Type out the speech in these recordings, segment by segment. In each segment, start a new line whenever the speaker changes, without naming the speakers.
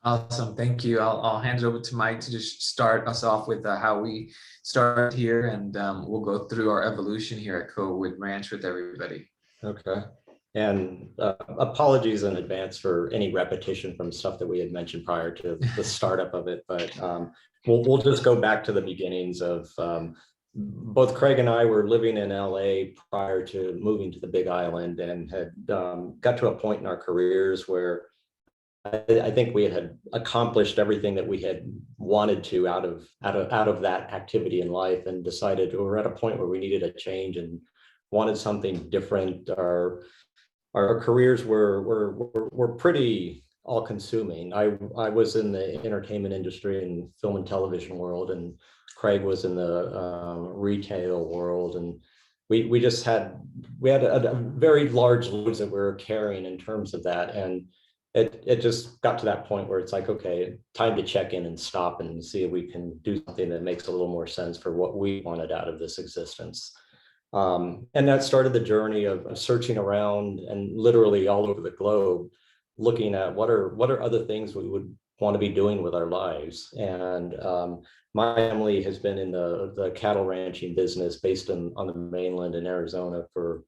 Awesome. Thank you. I'll hand it over to Mike to just start us off with how we started here, and we'll go through our evolution here at Koa Wood Ranch with everybody.
Okay. And apologies in advance for any repetition from stuff that we had mentioned prior to the startup of it, but we'll just go back to the beginnings of both Craig and I were living in LA prior to moving to the Big Island, and had got to a point in our careers where I think we had accomplished everything that we had wanted to out of that activity in life, and decided we were at a point where we needed a change and wanted something different. Our careers were pretty all consuming. I was in the entertainment industry and film and television world, and Craig was in the retail world, and we had a very large loads that we were carrying in terms of that. And it just got to that point where it's like, okay, time to check in and stop and see if we can do something that makes a little more sense for what we wanted out of this existence. And that started the journey of searching around and literally all over the globe, looking at what are other things we would want to be doing with our lives. And my family has been in the cattle ranching business based on the mainland in Arizona for,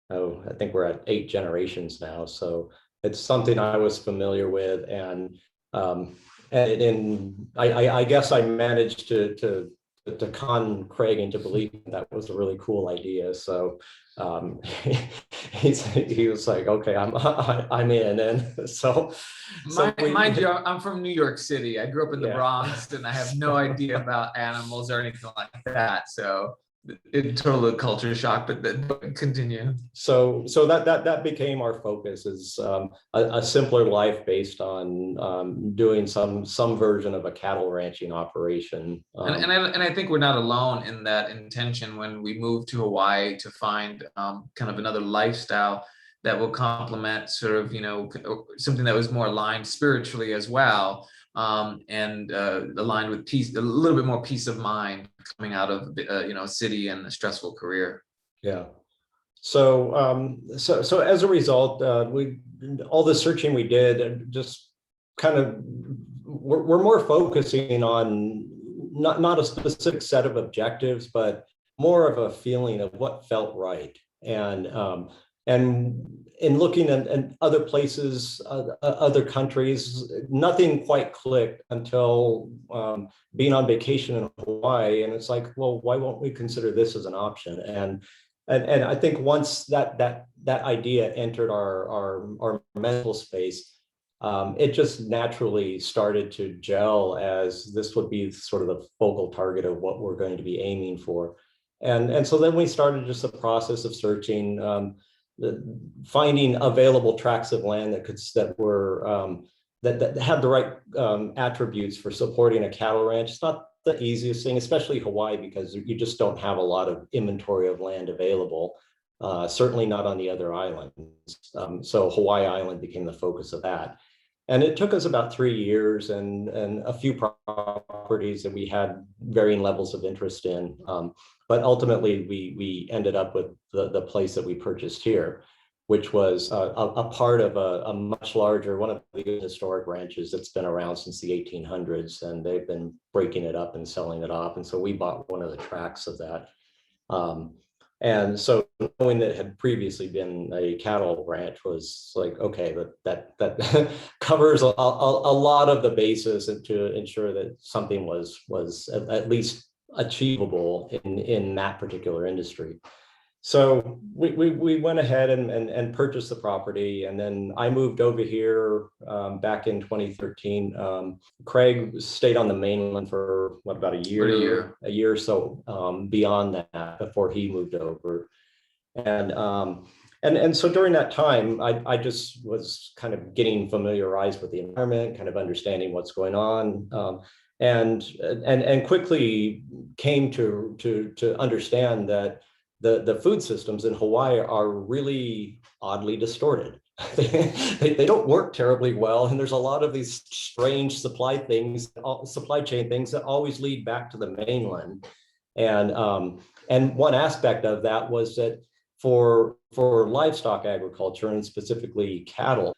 I think we're at 8 generations now. So it's something I was familiar with, and I guess I managed to con Craig into believing that was a really cool idea. So he was like, okay, I'm in. And so
Mind you, I'm from New York City. I grew up in the Bronx, and I have no idea about animals or anything like that. So it total culture shock, but continue.
So that became our focus, is a simpler life based on doing some version of a cattle ranching operation.
And I think we're not alone in that intention when we moved to Hawaii to find kind of another lifestyle that will complement sort of, something that was more aligned spiritually as well. And aligned with peace, a little bit more peace of mind coming out of a city and a stressful career.
Yeah. So so as a result, all the searching we did just kind of we're more focusing on not a specific set of objectives, but more of a feeling of what felt right. And in looking at other places, other countries, nothing quite clicked until being on vacation in Hawaii. And it's like, well, why won't we consider this as an option? And I think once that idea entered our mental space, it just naturally started to gel, as this would be sort of the focal target of what we're going to be aiming for. And so then we started just the process of searching, finding available tracts of land that had the right attributes for supporting a cattle ranch. It's not the easiest thing, especially Hawaii, because you just don't have a lot of inventory of land available. Certainly not on the other islands. So Hawaii Island became the focus of that. And it took us about 3 years and a few properties that we had varying levels of interest in. But ultimately, we ended up with the place that we purchased here, which was a part of a much larger, one of the historic ranches that's been around since the 1800s, and they've been breaking it up and selling it off. And so we bought one of the tracts of that. And so knowing that it had previously been a cattle ranch was like, okay, that covers a lot of the bases, and to ensure that something was at least achievable in that particular industry. So we went ahead and purchased the property, and then I moved over here back in 2013. Craig stayed on the mainland for about a year or so beyond that before he moved over. And so during that time, I just was kind of getting familiarized with the environment, kind of understanding what's going on, and quickly came to understand that the food systems in Hawaii are really oddly distorted. They don't work terribly well, and there's a lot of these strange supply chain things that always lead back to the mainland. And one aspect of that was that for livestock agriculture, and specifically cattle,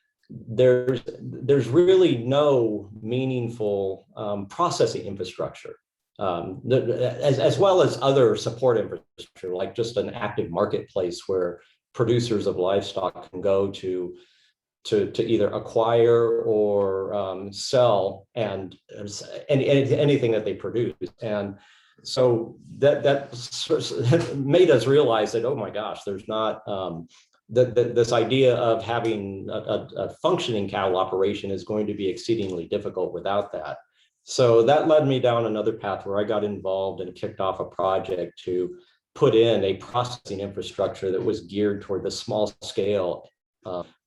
there's really no meaningful processing infrastructure, as well as other support infrastructure, like just an active marketplace where producers of livestock can go to either acquire or sell and anything that they produce. And so that made us realize that, oh my gosh, there's not this idea of having a functioning cattle operation is going to be exceedingly difficult without that. So that led me down another path where I got involved and kicked off a project to put in a processing infrastructure that was geared toward the small scale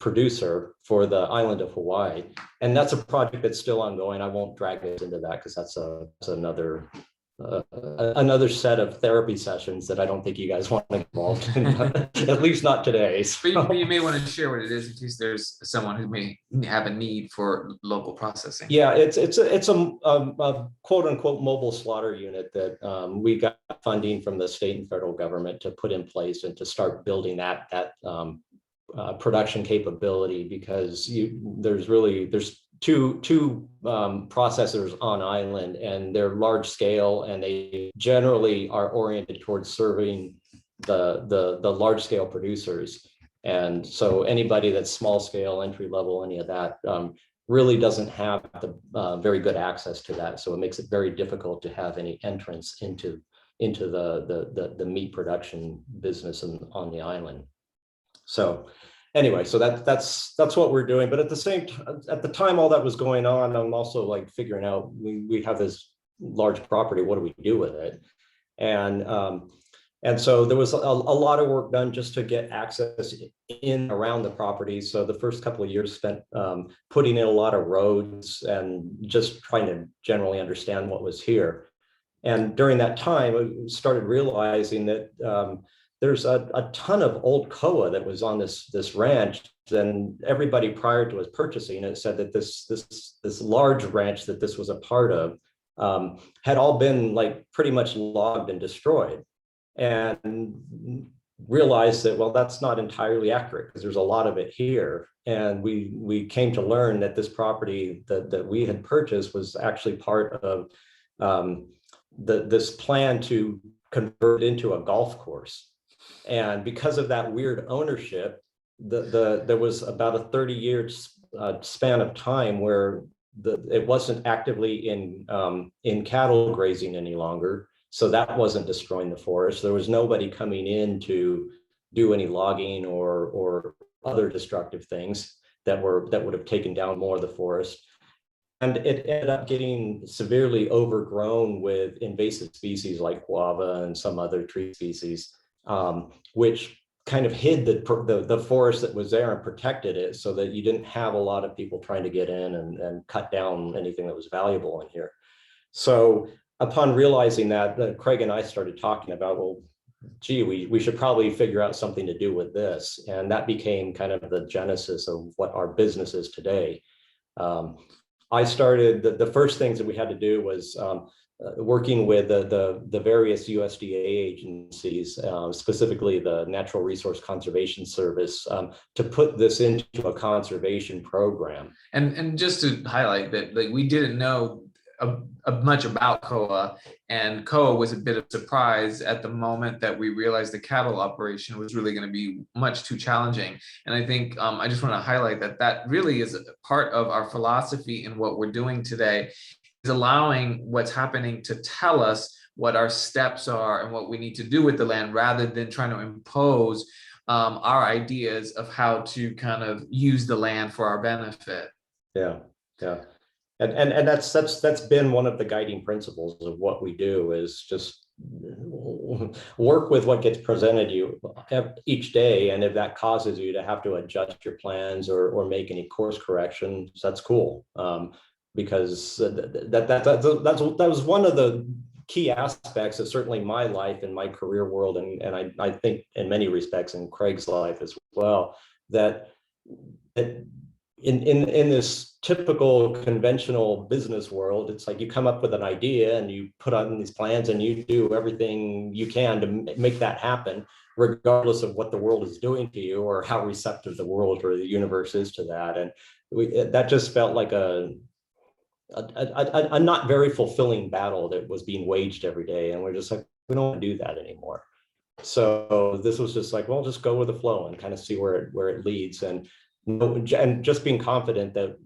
producer for the island of Hawaii. And that's a project that's still ongoing. I won't drag us into that because that's another set of therapy sessions that I don't think you guys want to get involved in, at least not today. So.
But you may want to share what it is in case there's someone who may have a need for local processing.
Yeah, it's a quote unquote mobile slaughter unit that we got funding from the state and federal government to put in place and to start building that production capability, because there's two processors on island, and they're large scale, and they generally are oriented towards serving the large scale producers. And so anybody that's small scale, entry level, any of that really doesn't have the very good access to that. So it makes it very difficult to have any entrance into the meat production business on the island. So anyway, so that's what we're doing. But at the time all that was going on, I'm also like figuring out, we have this large property, what do we do with it? And so there was a lot of work done just to get access in around the property. So the first couple of years spent putting in a lot of roads and just trying to generally understand what was here. And during that time, I started realizing that there's a ton of old Koa that was on this ranch. And everybody prior to us purchasing it said that this large ranch that this was a part of had all been like pretty much logged and destroyed. And realized that, well, that's not entirely accurate because there's a lot of it here. And we came to learn that this property that we had purchased was actually part of this plan to convert into a golf course. And because of that weird ownership, there was about a 30-year span of time where it wasn't actively in cattle grazing any longer. So that wasn't destroying the forest. There was nobody coming in to do any logging or other destructive things that would have taken down more of the forest. And it ended up getting severely overgrown with invasive species like guava and some other tree species, which kind of hid the forest that was there and protected it so that you didn't have a lot of people trying to get in and cut down anything that was valuable in here. So upon realizing that, Craig and I started talking about, well, gee, we should probably figure out something to do with this. And that became kind of the genesis of what our business is today. I started, the first things that we had to do was working with the various USDA agencies, specifically the Natural Resource Conservation Service, to put this into a conservation program.
And just to highlight that, like, we didn't know much about Koa, and Koa was a bit of a surprise at the moment that we realized the cattle operation was really going to be much too challenging. And I think I just want to highlight that really is a part of our philosophy in what we're doing today, is allowing what's happening to tell us what our steps are and what we need to do with the land, rather than trying to impose our ideas of how to kind of use the land for our benefit.
Yeah. And that's been one of the guiding principles of what we do, is just work with what gets presented you each day. And if that causes you to have to adjust your plans or make any course corrections, that's cool. Because that was one of the key aspects of certainly my life and my career world, and I think in many respects in Craig's life as well, that in this typical conventional business world, it's like you come up with an idea and you put on these plans and you do everything you can to make that happen, regardless of what the world is doing to you or how receptive the world or the universe is to that. that just felt like a not very fulfilling battle that was being waged every day. And we're just like, we don't want to do that anymore. So this was just like, well, just go with the flow and kind of see where it leads. And just being confident that,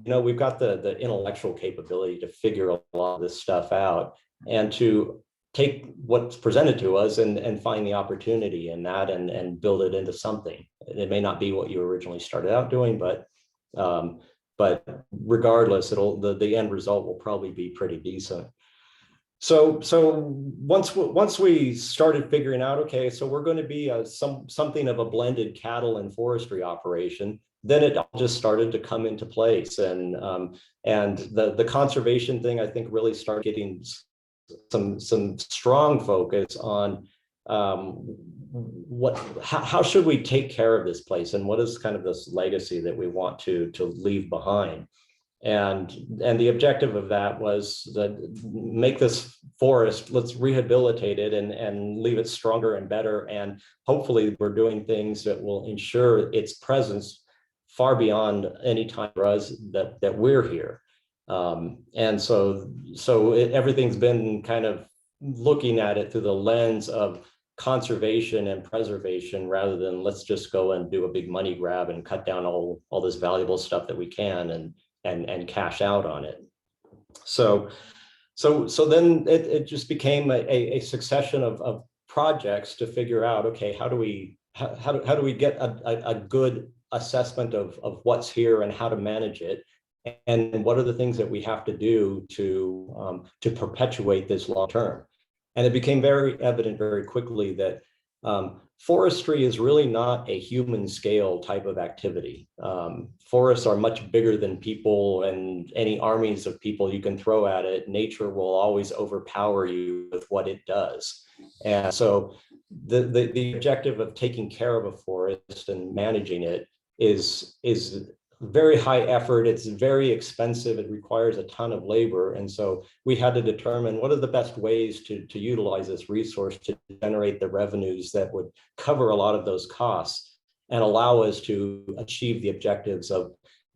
we've got the intellectual capability to figure a lot of this stuff out and to take what's presented to us and find the opportunity in that and build it into something. It may not be what you originally started out doing, but regardless, the end result will probably be pretty decent. So once we started figuring out, okay, so we're going to be something of a blended cattle and forestry operation, then it all just started to come into place, and the conservation thing, I think, really started getting some strong focus on how should we take care of this place, and what is kind of this legacy that we want to leave behind. And the objective of that was that make this forest, let's rehabilitate it and leave it stronger and better. And hopefully we're doing things that will ensure its presence far beyond any time for us that we're here. And so everything's been kind of looking at it through the lens of conservation and preservation, rather than let's just go and do a big money grab and cut down all this valuable stuff that we can and cash out on it. So then it just became a succession of projects to figure out, okay, how do we get a good assessment of what's here and how to manage it, and what are the things that we have to do to perpetuate this long term. And it became very evident very quickly that forestry is really not a human scale type of activity. Forests are much bigger than people, and any armies of people you can throw at it, nature will always overpower you with what it does. And so the objective of taking care of a forest and managing it is very high effort. It's very expensive. It requires a ton of labor. And so we had to determine what are the best ways to utilize this resource to generate the revenues that would cover a lot of those costs and allow us to achieve the objectives of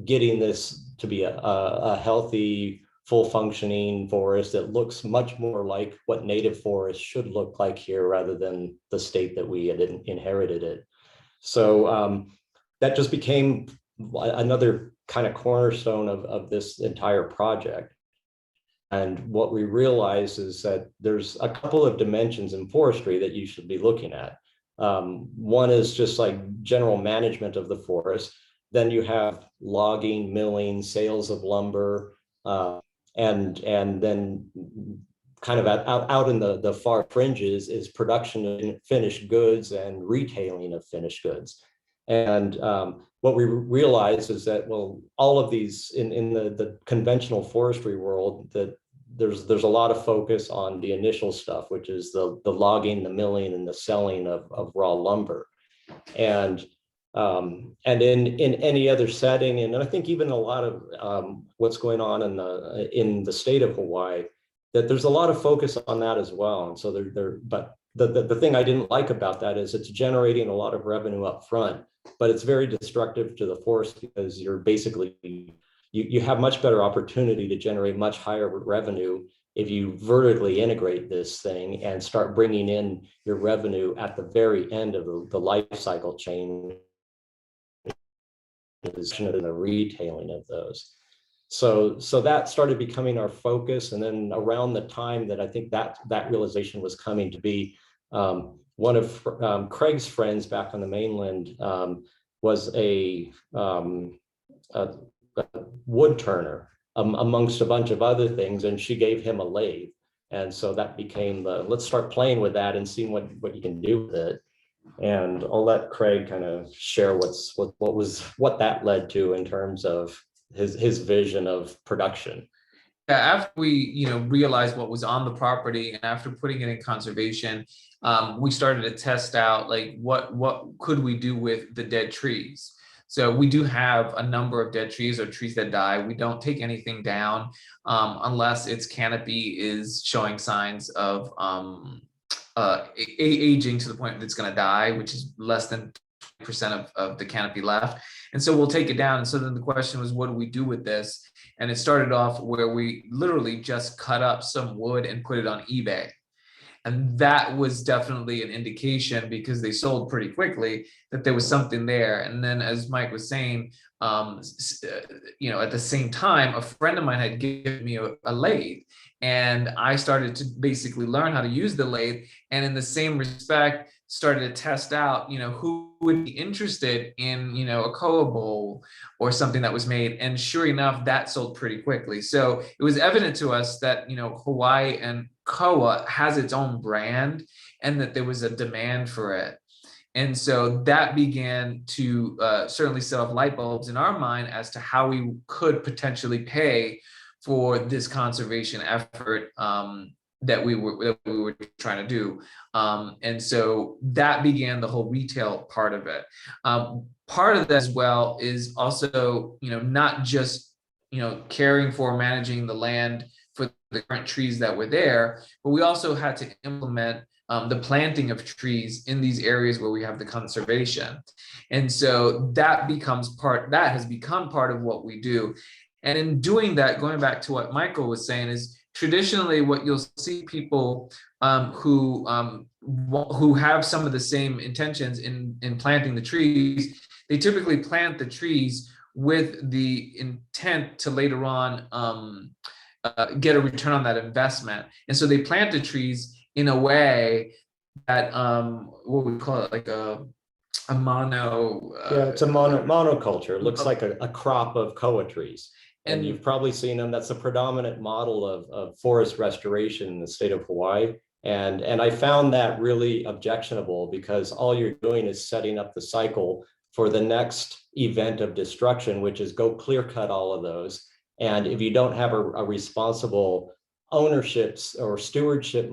getting this to be a healthy, full functioning forest that looks much more like what native forests should look like here, rather than the state that we had inherited it. So that just became another kind of cornerstone of this entire project. And what we realized is that there's a couple of dimensions in forestry that you should be looking at. One is just like general management of the forest. Then you have logging, milling, sales of lumber, and then kind of out in the far fringes is production of finished goods and retailing of finished goods. And what we realize is that, well, all of these in the conventional forestry world, that there's a lot of focus on the initial stuff, which is the logging, the milling, and the selling of raw lumber. And in any other setting, and I think even a lot of what's going on in the state of Hawaii, that there's a lot of focus on that as well. And so but the thing I didn't like about that is it's generating a lot of revenue up front, but it's very destructive to the forest, because you're basically, you have much better opportunity to generate much higher revenue if you vertically integrate this thing and start bringing in your revenue at the very end of the life cycle chain, in the retailing of those. So that started becoming our focus. And then around the time that I think that realization was coming to be, one of Craig's friends back on the mainland was a wood turner, amongst a bunch of other things, and she gave him a lathe. And so that became let's start playing with that and seeing what you can do with it. And I'll let Craig kind of share what that led to in terms of his vision of production.
Yeah, after we realized what was on the property, and after putting it in conservation, we started to test out like what could we do with the dead trees. So we do have a number of dead trees, or trees that die. We don't take anything down unless its canopy is showing signs of aging to the point that it's going to die, which is less than 20% of the canopy left. And so we'll take it down. And so then the question was, what do we do with this? And it started off where we literally just cut up some wood and put it on eBay. And that was definitely an indication, because they sold pretty quickly, that there was something there. And then, as Mike was saying, at the same time, a friend of mine had given me a lathe, and I started to basically learn how to use the lathe. And in the same respect, started to test out, who would be interested in, a Koa bowl or something that was made. And sure enough, that sold pretty quickly. So it was evident to us that, Hawaii and Koa has its own brand, and that there was a demand for it. And so that began to certainly set off light bulbs in our mind as to how we could potentially pay for this conservation effort that we were trying to do. And so that began the whole retail part of it. Part of that as well is also, not just, caring for managing the land for the current trees that were there, but we also had to implement the planting of trees in these areas where we have the conservation. And so that has become part of what we do. And in doing that, going back to what Michael was saying, is traditionally what you'll see people who have some of the same intentions in planting the trees, they typically plant the trees with the intent to later on get a return on that investment. And so they plant the trees in a way that what we call it, like a mono.
It's a monoculture. It looks like a crop of koa trees. And you've probably seen them. That's a predominant model of forest restoration in the state of Hawaii. And I found that really objectionable, because all you're doing is setting up the cycle for the next event of destruction, which is go clear cut all of those. And if you don't have a responsible ownerships or stewardship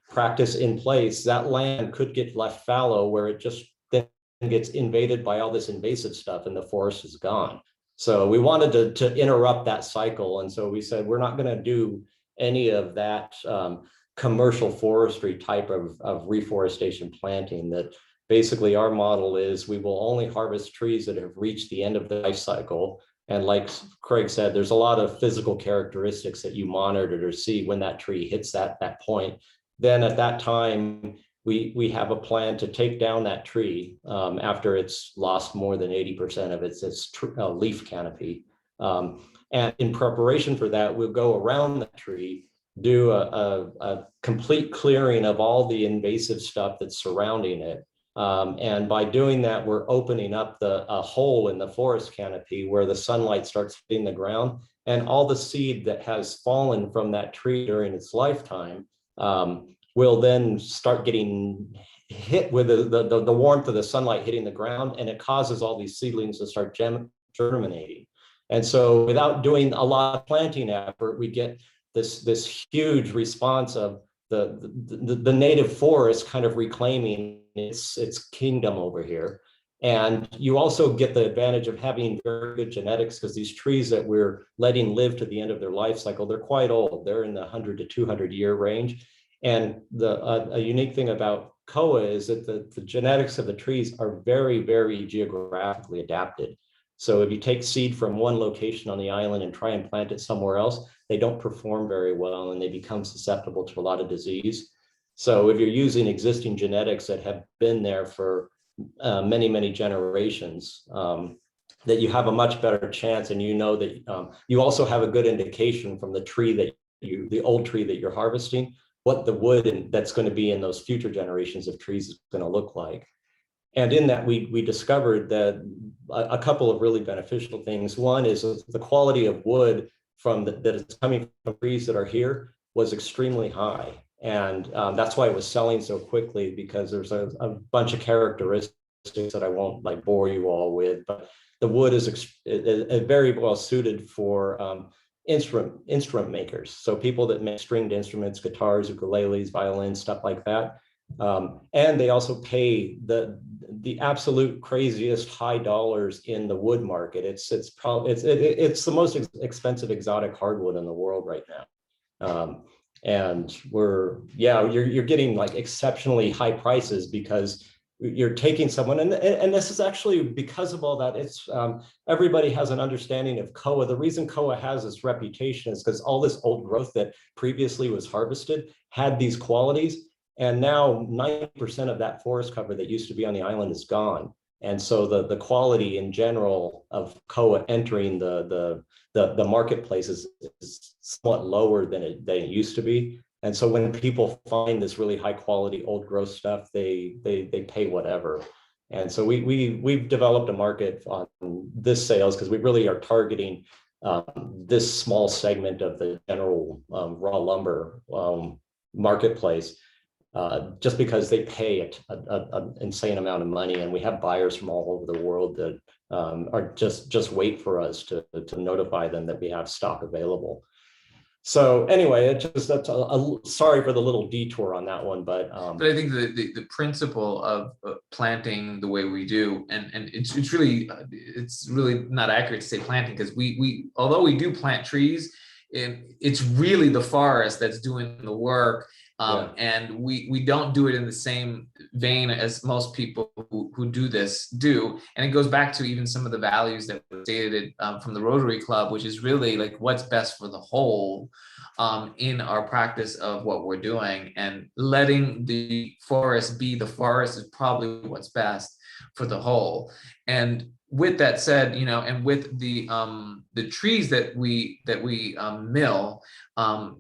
practice in place, that land could get left fallow, where it just then gets invaded by all this invasive stuff and the forest is gone. So we wanted to interrupt that cycle. And so we said, we're not going to do any of that commercial forestry type of reforestation planting. That basically our model is we will only harvest trees that have reached the end of the life cycle. And like Craig said, there's a lot of physical characteristics that you monitor to see when that tree hits that point. Then at that time, we have a plan to take down that tree after it's lost more than 80% of its leaf canopy. And in preparation for that, we'll go around the tree, do a complete clearing of all the invasive stuff that's surrounding it. And by doing that, we're opening up a hole in the forest canopy where the sunlight starts hitting the ground, and all the seed that has fallen from that tree during its lifetime will then start getting hit with the warmth of the sunlight hitting the ground, and it causes all these seedlings to start germinating. And so without doing a lot of planting effort, we get this huge response of the native forest kind of reclaiming its kingdom over here. And you also get the advantage of having very good genetics, because these trees that we're letting live to the end of their life cycle, they're quite old. They're in the 100 to 200 year range. And a unique thing about Koa is that the genetics of the trees are very, very geographically adapted. So if you take seed from one location on the island and try and plant it somewhere else, they don't perform very well, and they become susceptible to a lot of disease. So if you're using existing genetics that have been there for many, many generations, that you have a much better chance, and that you also have a good indication from the tree the old tree that you're harvesting, what the wood that's going to be in those future generations of trees is going to look like. And in that, we discovered that a couple of really beneficial things. One is the quality of wood that is coming from trees that are here was extremely high. And that's why it was selling so quickly, because there's a bunch of characteristics that I won't bore you all with. But the wood is very well suited for instrument makers. So people that make stringed instruments, guitars, ukuleles, violins, stuff like that. And they also pay the absolute craziest high dollars in the wood market. It's the most expensive exotic hardwood in the world right now. And you're getting exceptionally high prices, because you're taking someone, and this is actually because of all that. It's everybody has an understanding of Koa. The reason Koa has this reputation is because all this old growth that previously was harvested had these qualities, and now 90% of that forest cover that used to be on the island is gone. And so the quality in general of Koa entering the marketplace is somewhat lower than it used to be. And so when people find this really high quality old growth stuff, they pay whatever. And so we've developed a market on this sales because we really are targeting this small segment of the general raw lumber marketplace, just because they pay an insane amount of money, and we have buyers from all over the world that are just wait for us to notify them that we have stock available. So anyway, that's sorry for the little detour on that one, but
I think the principle of planting the way we do, and it's really not accurate to say planting, because we although we do plant trees, it's really the forest that's doing the work. And we don't do it in the same vein as most people who do this do. And it goes back to even some of the values that were stated from the Rotary Club, which is really like what's best for the whole in our practice of what we're doing. And letting the forest be the forest is probably what's best for the whole. And with that said, and with the trees that we mill,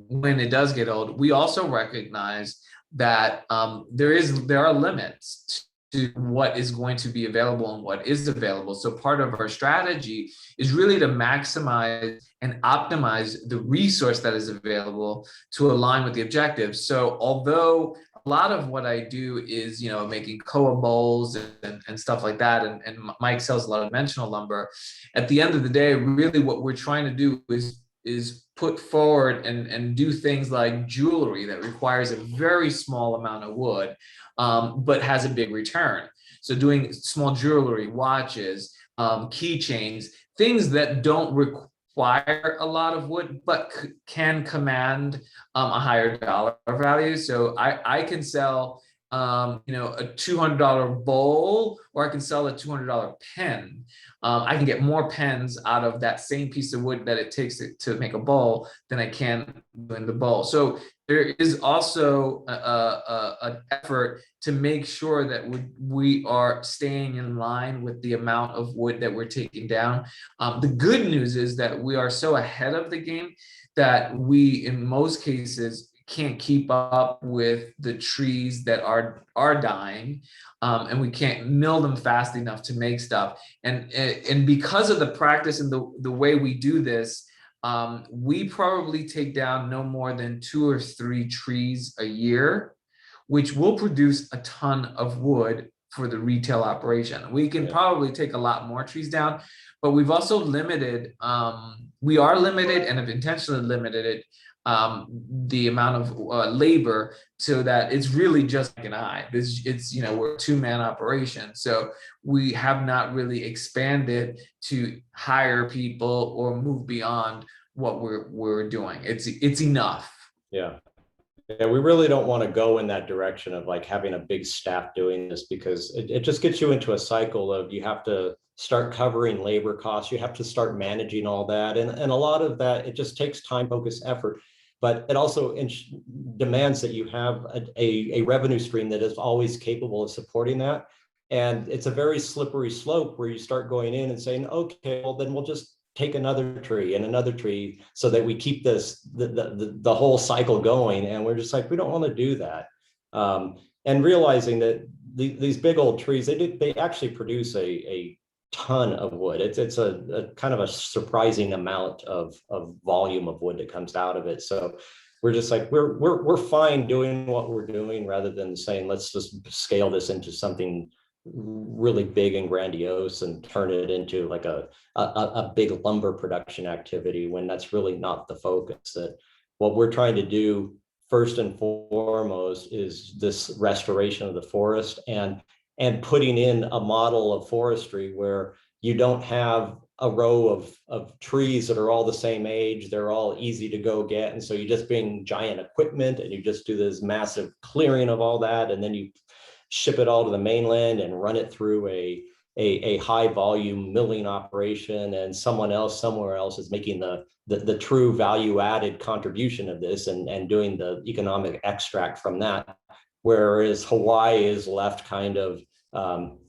when it does get old, we also recognize that there are limits to what is going to be available and what is available. So part of our strategy is really to maximize and optimize the resource that is available to align with the objectives. So although a lot of what I do is, making Koa bowls and stuff like that, and Mike sells a lot of dimensional lumber, at the end of the day, really what we're trying to do is put forward and do things like jewelry that requires a very small amount of wood, but has a big return. So doing small jewelry, watches, keychains, things that don't require a lot of wood, but can command a higher dollar value. So I can sell a $200 bowl, or I can sell a $200 pen. I can get more pens out of that same piece of wood that it takes to make a bowl than I can in the bowl. So there is also an effort to make sure that we are staying in line with the amount of wood that we're taking down. The good news is that we are so ahead of the game that we, in most cases, can't keep up with the trees that are dying, and we can't mill them fast enough to make stuff. And because of the practice and the way we do this, we probably take down no more than 2 or 3 trees a year, which will produce a ton of wood for the retail operation. We can probably take a lot more trees down, but we've also limited, we are limited and have intentionally limited it, the amount of labor, so that it's really just like an eye. It's we're a 2-man operation, so we have not really expanded to hire people or move beyond what we're doing. It's enough.
Yeah, we really don't want to go in that direction of like having a big staff doing this, because it just gets you into a cycle of you have to start covering labor costs, you have to start managing all that, and a lot of that, it just takes time, focus, effort. But it also demands that you have a revenue stream that is always capable of supporting that. And it's a very slippery slope where you start going in and saying, okay, well, then we'll just take another tree and another tree so that we keep the whole cycle going. And we're just like, we don't want to do that. And realizing that these big old trees, they actually produce a ton of wood. It's a kind of a surprising amount of volume of wood that comes out of it. So we're just like, we're fine doing what we're doing, rather than saying, let's just scale this into something really big and grandiose and turn it into like a big lumber production activity, when that's really not the focus. That what we're trying to do first and foremost is this restoration of the forest, and putting in a model of forestry where you don't have a row of trees that are all the same age, they're all easy to go get. And so you just bring giant equipment and you just do this massive clearing of all that. And then you ship it all to the mainland and run it through a high volume milling operation, and someone else somewhere else is making the true value added contribution of this and doing the economic extract from that. Whereas Hawaii is left kind of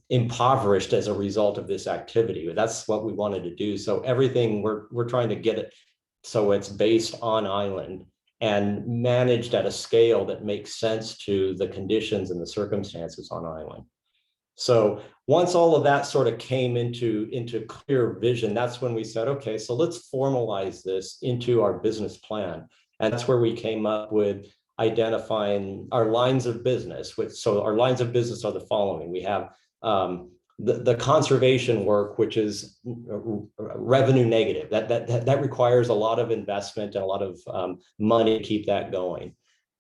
impoverished as a result of this activity. That's what we wanted to do. So everything we're trying to get it so it's based on island and managed at a scale that makes sense to the conditions and the circumstances on island. So once all of that sort of came into clear vision, that's when we said, okay, so let's formalize this into our business plan. And that's where we came up with identifying our lines of business. So our lines of business are the following. We have the conservation work, which is revenue negative. That requires a lot of investment and a lot of money to keep that going.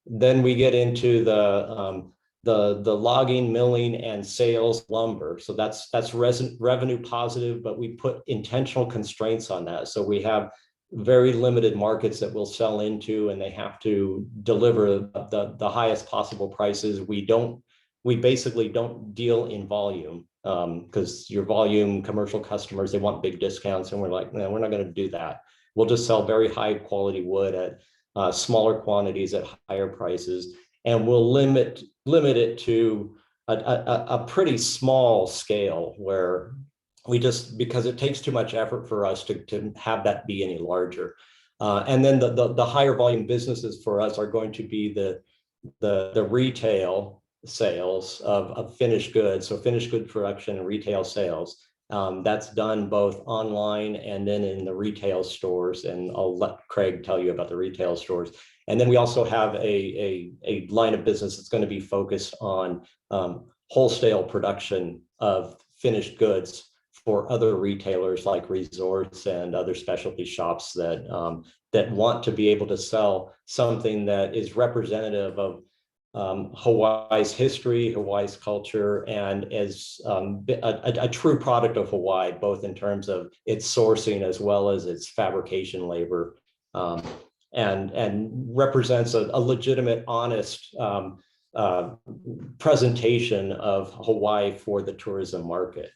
Then we get into the logging, milling, and sales lumber. So that's revenue positive, but we put intentional constraints on that. So we have very limited markets that we'll sell into, and they have to deliver the highest possible prices. We basically don't deal in volume because your volume commercial customers, they want big discounts, and we're like, no, we're not going to do that. We'll just sell very high quality wood at smaller quantities at higher prices, and we'll limit it to a pretty small scale where we just, because it takes too much effort for us to have that be any larger. And then the higher volume businesses for us are going to be the retail sales of finished goods. So finished good production and retail sales. That's done both online and then in the retail stores. And I'll let Craig tell you about the retail stores. And then we also have a line of business that's going to be focused on wholesale production of finished goods for other retailers like resorts and other specialty shops that want to be able to sell something that is representative of Hawaii's history, Hawaii's culture, and as a true product of Hawaii, both in terms of its sourcing as well as its fabrication labor, and represents a legitimate, honest presentation of Hawaii for the tourism market.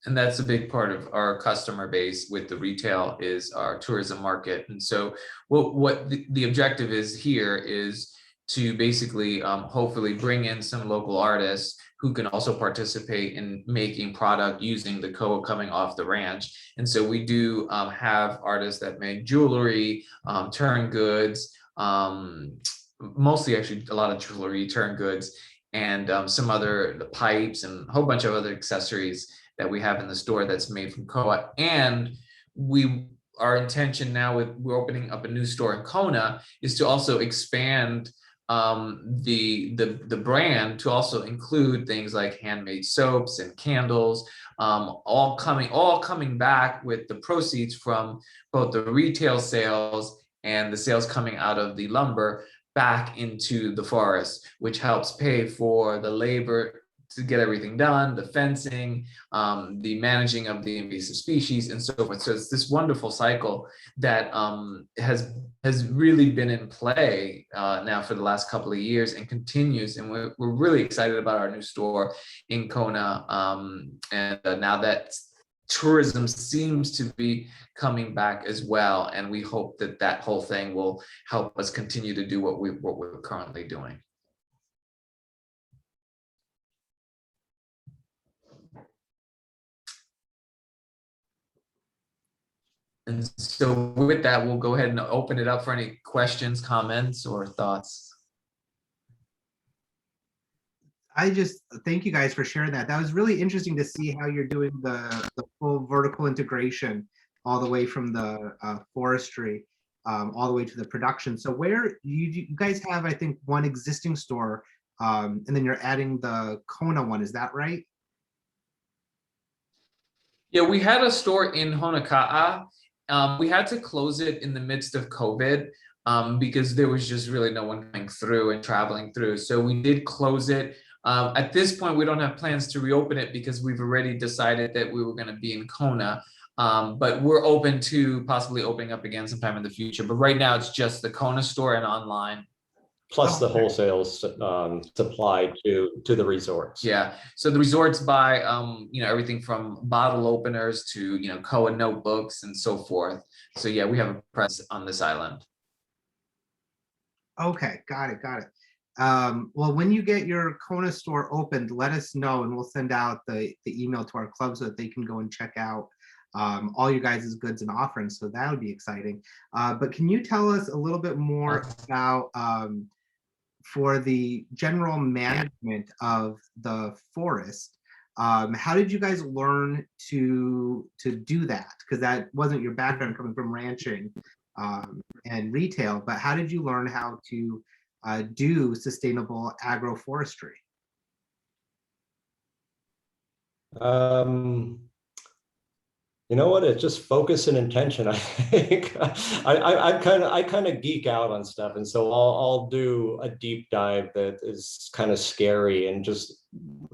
And that's a big part of our customer base with the retail is our tourism market. And so what the objective is here is to basically hopefully bring in some local artists who can also participate in making product using the koa coming off the ranch. And so we do have artists that make jewelry, turn goods, mostly actually a lot of jewelry, turn goods, and some other pipes and a whole bunch of other accessories that we have in the store that's made from koa. And our intention now we're opening up a new store in Kona is to also expand the brand to also include things like handmade soaps and candles, all coming back with the proceeds from both the retail sales and the sales coming out of the lumber back into the forest, which helps pay for the labor to get everything done, the fencing, the managing of the invasive species, and so forth. So it's this wonderful cycle that has really been in play now for the last couple of years and continues. And we're really excited about our new store in Kona. And now that tourism seems to be coming back as well, and we hope that whole thing will help us continue to do what we're currently doing. And so with that, we'll go ahead and open it up for any questions, comments, or thoughts.
I just thank you guys for sharing that. That was really interesting to see how you're doing the full vertical integration all the way from the forestry all the way to the production. So where you guys have, I think, one existing store and then you're adding the Kona one, is that right?
Yeah, we had a store in Honoka'a. We had to close it in the midst of COVID because there was just really no one coming through and traveling through. So we did close it. At this point, we don't have plans to reopen it because we've already decided that we were going to be in Kona. But we're open to possibly opening up again sometime in the future. But right now, it's just the Kona store and online.
plus the
Okay.
wholesale supply to the resorts.
Yeah. So the resorts buy, everything from bottle openers to, Koa notebooks and so forth. So yeah, we have a presence on this island.
Okay, got it, got it. Well, when you get your Kona store opened, let us know and we'll send out the email to our club so that they can go and check out all you guys' goods and offerings. So that would be exciting. But can you tell us a little bit more about for the general management of the forest? How did you guys learn to do that? Because that wasn't your background coming from ranching and retail, but how did you learn how to do sustainable agroforestry?
You know what? It's just focus and intention. I think I kind of geek out on stuff, and so I'll do a deep dive that is kind of scary. And just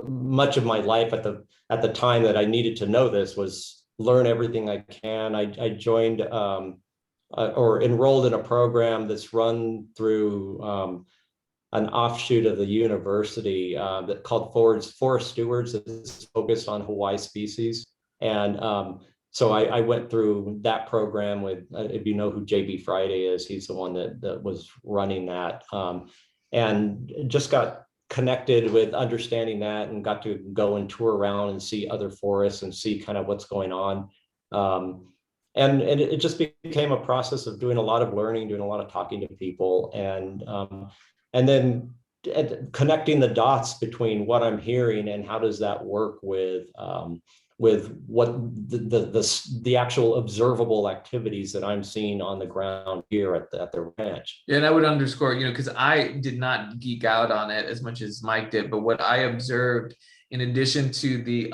much of my life at the time that I needed to know this was learn everything I can. I joined or enrolled in a program that's run through an offshoot of the university that called Forest Stewards, that is focused on Hawaii species. And so I went through that program with, if you know who JB Friday is, he's the one that was running that, and just got connected with understanding that, and got to go and tour around and see other forests and see kind of what's going on. And it just became a process of doing a lot of learning, doing a lot of talking to people, and then connecting the dots between what I'm hearing and how does that work with what the actual observable activities that I'm seeing on the ground here at the ranch.
Yeah, and I would underscore, because I did not geek out on it as much as Mike did, but what I observed, in addition to the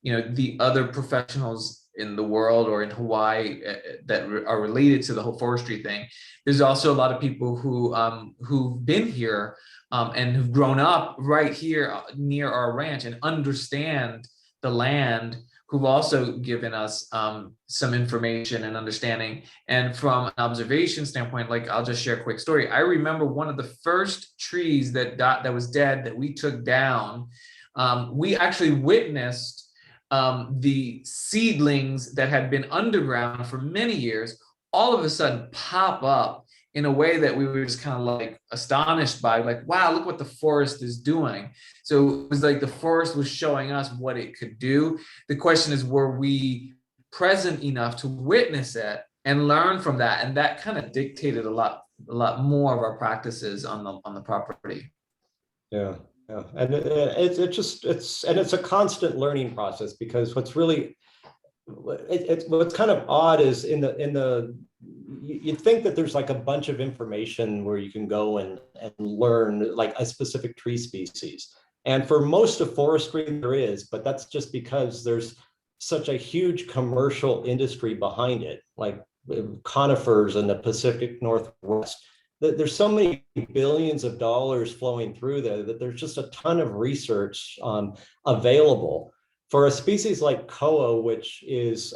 the other professionals in the world or in Hawaii that are related to the whole forestry thing, there's also a lot of people who've been here and who've grown up right here near our ranch and understand the land, who've also given us some information and understanding. And from an observation standpoint, like, I'll just share a quick story. I remember one of the first trees that was dead that we took down. We actually witnessed the seedlings that had been underground for many years all of a sudden pop up in a way that we were just kind of like astonished by, like, wow, look what the forest is doing. So it was like the forest was showing us what it could do. The question is, were we present enough to witness it and learn from that? And that kind of dictated a lot more of our practices on the property.
Yeah. Yeah, and it's a constant learning process, because what's really what's kind of odd is you'd think that there's like a bunch of information where you can go and learn like a specific tree species, and for most of forestry there is, but that's just because there's such a huge commercial industry behind it, like conifers in the Pacific Northwest. There's so many billions of dollars flowing through there that there's just a ton of research available. For a species like Koa, which is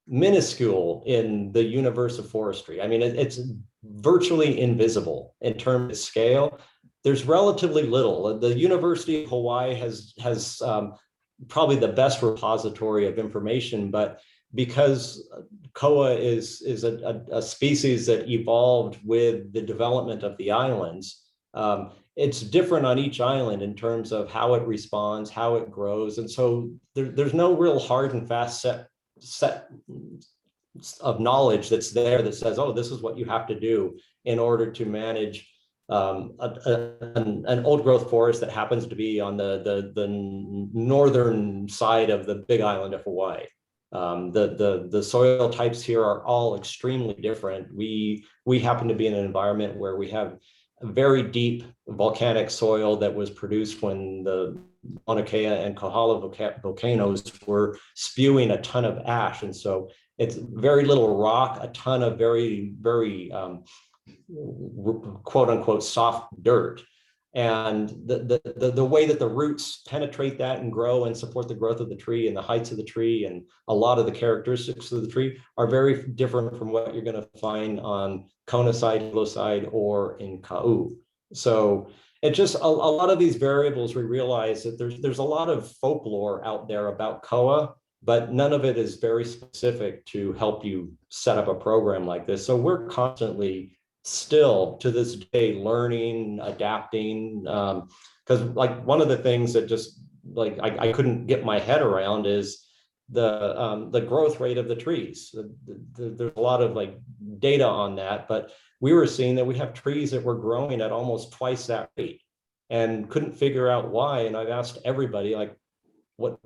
minuscule in the universe of forestry, I mean, it's virtually invisible in terms of scale. There's relatively little. The University of Hawaii has probably the best repository of information, but because Koa is a species that evolved with the development of the islands, it's different on each island in terms of how it responds, how it grows. And so there's no real hard and fast set of knowledge that's there that says, oh, this is what you have to do in order to manage an old growth forest that happens to be on the northern side of the big island of Hawaii. The soil types here are all extremely different. We happen to be in an environment where we have very deep volcanic soil that was produced when the Mauna Kea and Kohala volcanoes were spewing a ton of ash. And so it's very little rock, a ton of very, very quote unquote soft dirt. And the way that the roots penetrate that and grow and support the growth of the tree and the heights of the tree and a lot of the characteristics of the tree are very different from what you're going to find on Kona side, Hilo side, or in Kau. So it just a lot of these variables, we realize that there's a lot of folklore out there about Koa, but none of it is very specific to help you set up a program like this. So we're constantly still to this day learning, adapting, because like one of the things that just like I couldn't get my head around is the growth rate of the trees. There's a lot of like data on that, but we were seeing that we have trees that were growing at almost twice that rate and couldn't figure out why. And I've asked everybody like, what,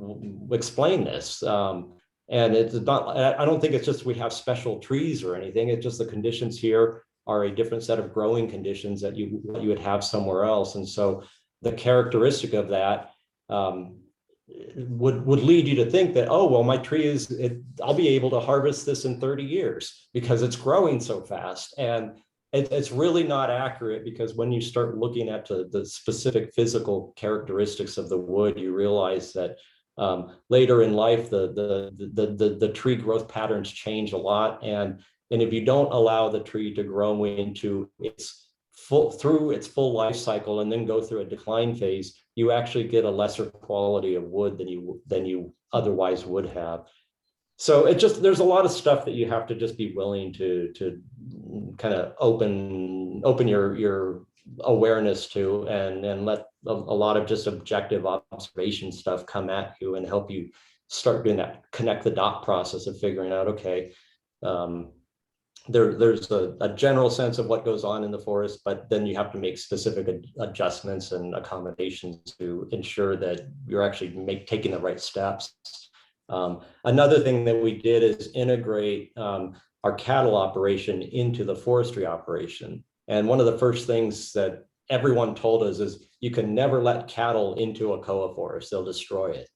explain this. And it's not, I don't think it's just we have special trees or anything. It's just the conditions here are a different set of growing conditions that you would have somewhere else. And so the characteristic of that would lead you to think that, oh, well, my tree I'll be able to harvest this in 30 years because it's growing so fast. And it's really not accurate, because when you start looking at the specific physical characteristics of the wood, you realize that later in life, the tree growth patterns change a lot. And if you don't allow the tree to grow into its full life cycle and then go through a decline phase, you actually get a lesser quality of wood than you otherwise would have. So there's a lot of stuff that you have to just be willing to kind of open your awareness to, and let a lot of just objective observation stuff come at you and help you start doing that connect the dot process of figuring out, okay, there's a general sense of what goes on in the forest, but then you have to make specific adjustments and accommodations to ensure that you're actually taking the right steps. Another thing that we did is integrate our cattle operation into the forestry operation. And one of the first things that everyone told us is you can never let cattle into a Koa forest, they'll destroy it.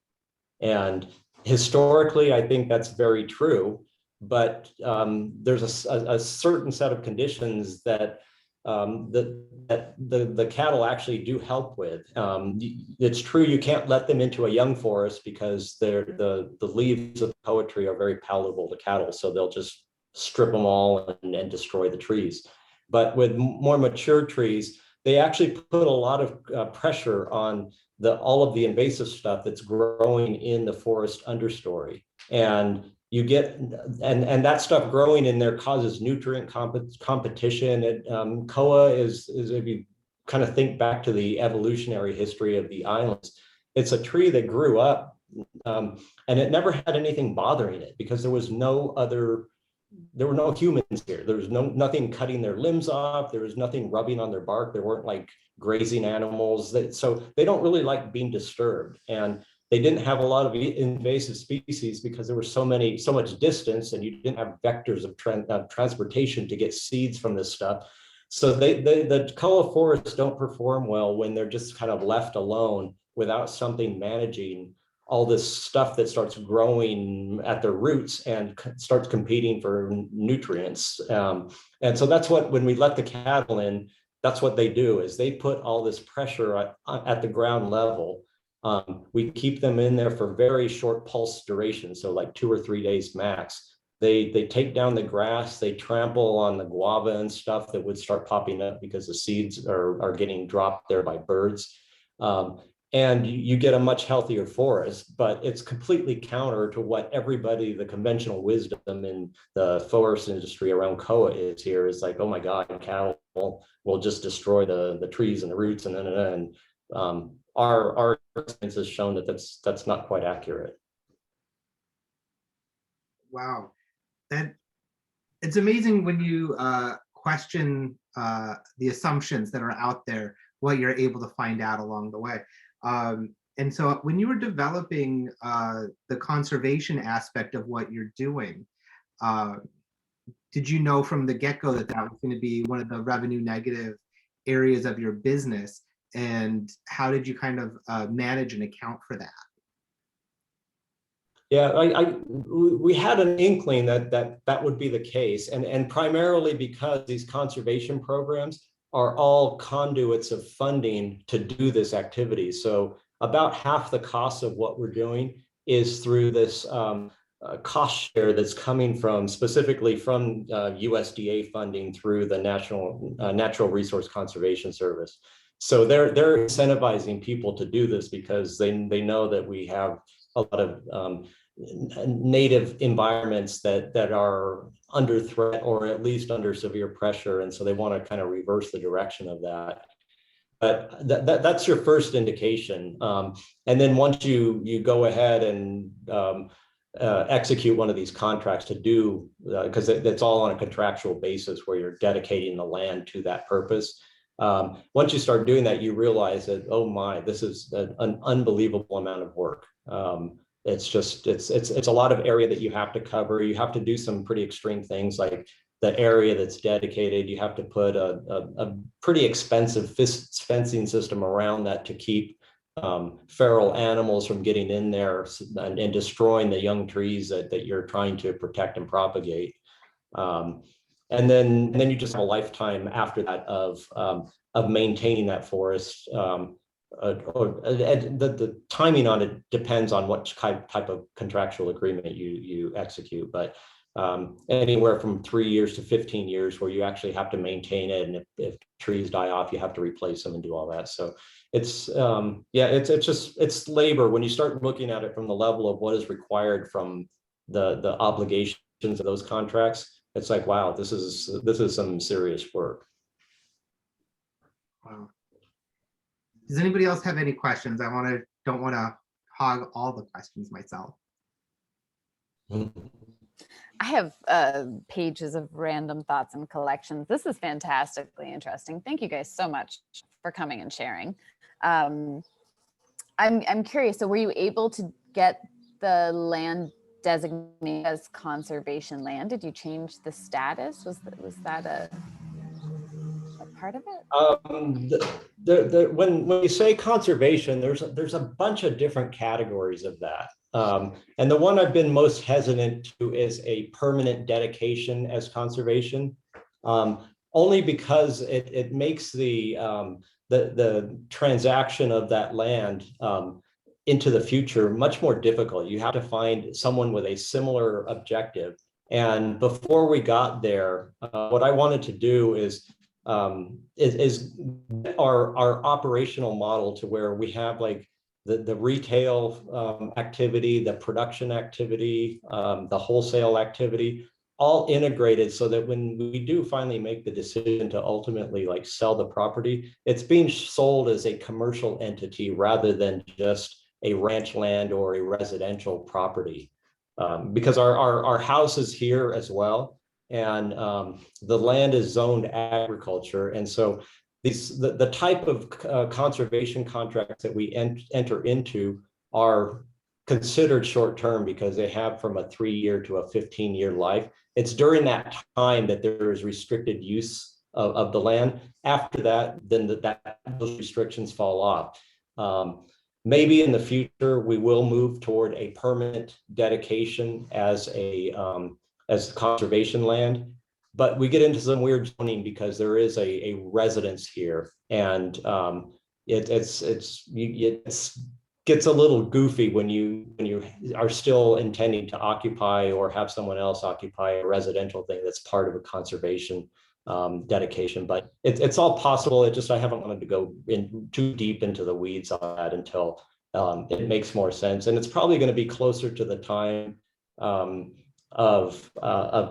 And historically, I think that's very true, but there's a certain set of conditions that the cattle actually do help with. It's true you can't let them into a young forest because the leaves of poetry are very palatable to cattle, so they'll just strip them all and destroy the trees. But with more mature trees, they actually put a lot of pressure on all of the invasive stuff that's growing in the forest understory. And you get, and that stuff growing in there causes nutrient competition. Koa is, if you kind of think back to the evolutionary history of the islands, it's a tree that grew up and it never had anything bothering it because there were no humans here. There was nothing cutting their limbs off. There was nothing rubbing on their bark. There weren't like grazing animals. So they don't really like being disturbed. And they didn't have a lot of invasive species because there was so much distance, and you didn't have vectors of transportation to get seeds from this stuff. So the Koa forests don't perform well when they're just kind of left alone without something managing all this stuff that starts growing at their roots and starts competing for nutrients. And so that's what, when we let the cattle in, that's what they do, is they put all this pressure at the ground level. We keep them in there for very short pulse duration, so like 2 or 3 days max. They take down the grass, they trample on the guava and stuff that would start popping up because the seeds are getting dropped there by birds. And you get a much healthier forest, but it's completely counter to what everybody, the conventional wisdom in the forest industry around Koa is here, is like, oh my God, cattle will just destroy the trees and the roots, and our experience has shown that that's not quite accurate.
Wow, it's amazing when you question the assumptions that are out there, what you're able to find out along the way. And so when you were developing the conservation aspect of what you're doing, did you know from the get-go that that was going to be one of the revenue negative areas of your business? And how did you kind of manage and account for that?
Yeah, we had an inkling that would be the case, and primarily because these conservation programs, are all conduits of funding to do this activity. So about half the cost of what we're doing is through this cost share that's coming from specifically from USDA funding through the National Natural Resource Conservation Service. So they're incentivizing people to do this because they know that we have a lot of native environments that are under threat or at least under severe pressure, and so they want to kind of reverse the direction of that. But that's your first indication, and then once you go ahead and execute one of these contracts to do, because it's all on a contractual basis where you're dedicating the land to that purpose. Once you start doing that, you realize that, oh my, this is an unbelievable amount of work. It's a lot of area that you have to cover. You have to do some pretty extreme things, like the area that's dedicated. You have to put a pretty expensive fencing system around that to keep feral animals from getting in there and destroying the young trees that you're trying to protect and propagate. And then you just have a lifetime after that of maintaining that forest. The timing on it depends on what type of contractual agreement you execute, but anywhere from 3 years to 15 years where you actually have to maintain it, and if trees die off, you have to replace them and do all that. So it's it's labor. When you start looking at it from the level of what is required from the obligations of those contracts, it's like, wow, this is some serious work.
Wow. Does anybody else have any questions? Don't want to hog all the questions myself.
I have pages of random thoughts and collections. This is fantastically interesting. Thank you guys so much for coming and sharing. I'm curious. So, were you able to get the land designated as conservation land? Did you change the status? Was that a part of it?
When you say conservation, there's a bunch of different categories of that. And the one I've been most hesitant to is a permanent dedication as conservation, only because it makes the transaction of that land into the future much more difficult. You have to find someone with a similar objective. And before we got there, what I wanted to do is our operational model to where we have like the retail activity, the production activity, the wholesale activity, all integrated, so that when we do finally make the decision to ultimately like sell the property, it's being sold as a commercial entity rather than just a ranch land or a residential property, because our house is here as well. And the land is zoned agriculture. And so the type of conservation contracts that we enter into are considered short-term because they have from a 3-year to a 15-year life. It's during that time that there is restricted use of the land. After that, then those restrictions fall off. Maybe in the future, we will move toward a permanent dedication as conservation land, but we get into some weird zoning because there is a residence here, and it gets a little goofy when you are still intending to occupy or have someone else occupy a residential thing that's part of a conservation dedication. But it's all possible. I haven't wanted to go in too deep into the weeds on that until it makes more sense, and it's probably going to be closer to the time of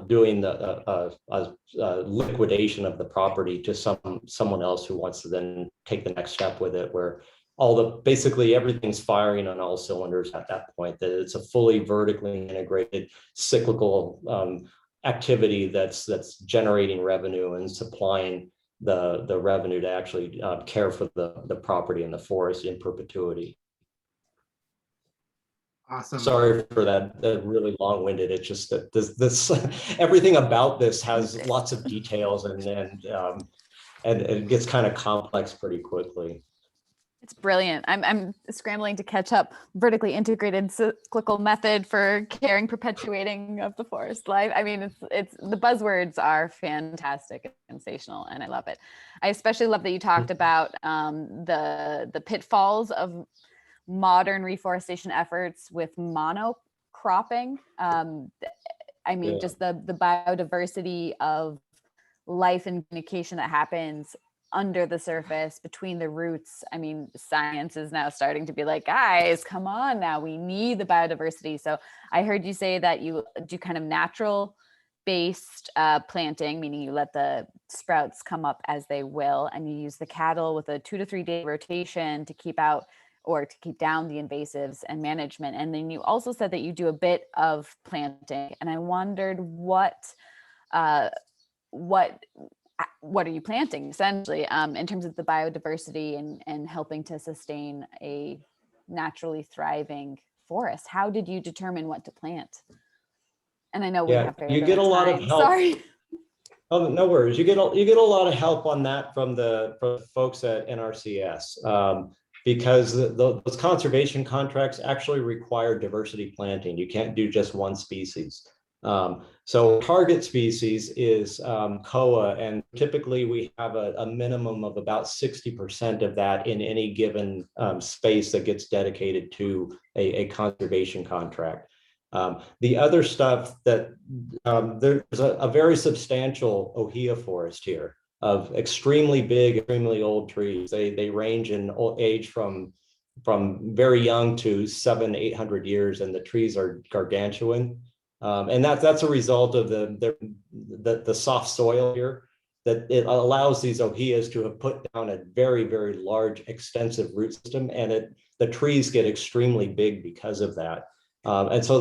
doing the liquidation of the property to someone else who wants to then take the next step with it, where basically everything's firing on all cylinders at that point, that it's a fully vertically integrated cyclical activity that's generating revenue and supplying the revenue to actually care for the property and the forest in perpetuity.
Awesome.
Sorry for that really long-winded. It's just that this everything about this has lots of details and it gets kind of complex pretty quickly.
It's brilliant. I'm scrambling to catch up. Vertically integrated cyclical method for caring, perpetuating of the forest life. I mean, it's the buzzwords are fantastic and sensational, and I love it. I especially love that you talked about the pitfalls of modern reforestation efforts with monocropping. I mean, just the biodiversity of life and communication that happens under the surface between the roots. I mean, science is now starting to be like, guys, come on now, we need the biodiversity. So I heard you say that you do kind of natural based planting, meaning you let the sprouts come up as they will, and you use the cattle with a 2 to 3 day rotation to keep out or to keep down the invasives and management. And then you also said that you do a bit of planting, and I wondered what are you planting essentially in terms of the biodiversity and helping to sustain a naturally thriving forest? How did you determine what to plant? And I know we have very
you get a
little
lot of
time.
help.
Sorry.
Oh, no worries. You get a lot of help on that from the folks at NRCS, because those conservation contracts actually require diversity planting. You can't do just one species. So target species is Koa, and typically we have a minimum of about 60% of that in any given space that gets dedicated to a conservation contract. The other stuff that there's a very substantial ohia forest here of extremely big, extremely old trees. They range in age from very young to 700-800 years, and the trees are gargantuan. And that's a result of the soft soil here, that it allows these ohias to have put down a very, very large, extensive root system, and the trees get extremely big because of that. And so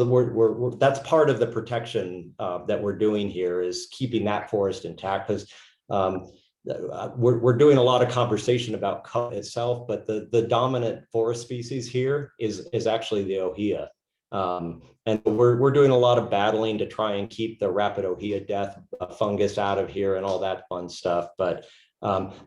that's part of the protection that we're doing here, is keeping that forest intact, because we're doing a lot of conversation about Koa itself, but the dominant forest species here is actually the ohia. And we're doing a lot of battling to try and keep the rapid ohia death fungus out of here and all that fun stuff. But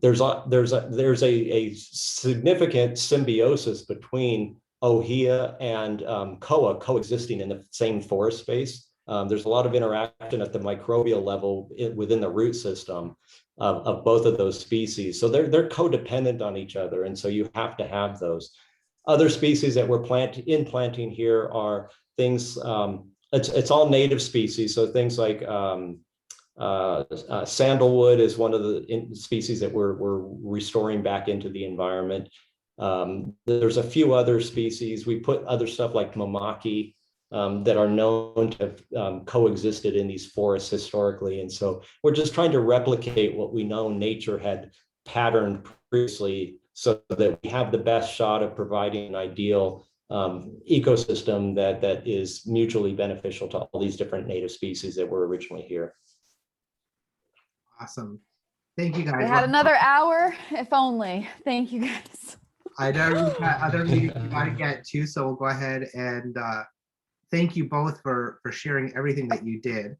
there's a significant symbiosis between ohia and Koa coexisting in the same forest space. There's a lot of interaction at the microbial level within the root system of both of those species. So they're codependent on each other, and so you have to have those. Other species that we're planting here are things, it's all native species. So things like sandalwood is one of the species that we're restoring back into the environment. There's a few other species. We put other stuff like mamaki that are known to have coexisted in these forests historically. And so we're just trying to replicate what we know nature had patterned previously, so that we have the best shot of providing an ideal ecosystem that is mutually beneficial to all these different native species that were originally here.
Awesome. Thank you, guys.
We had another hour, if only. Thank you, guys.
I know we've got other meetings we got to get to, so we'll go ahead and thank you both for sharing everything that you did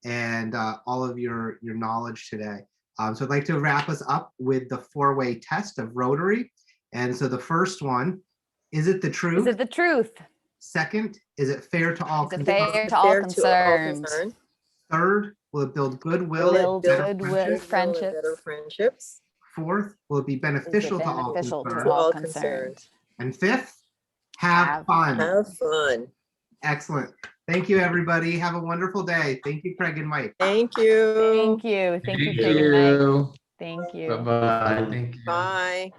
and all of your knowledge today. So I'd like to wrap us up with the 4-way test of Rotary. And so the first one, is it the truth?
Is it the truth?
Second, is it fair to all
Is it
concerned?
fair to all concerned?
Third, will it build goodwill?
Build goodwill, friendships.
Better friendships.
Fourth, will it be beneficial,
Beneficial
to
to
all
all
concerned?
concerned.
And fifth, have fun.
Have fun.
Excellent. Thank you, everybody. Have a wonderful day. Thank you, Craig and Mike.
Thank you.
Thank you. Thank you,
Thank
Craig and Mike.
you.
Thank you.
Bye-bye. Thank you.
Bye.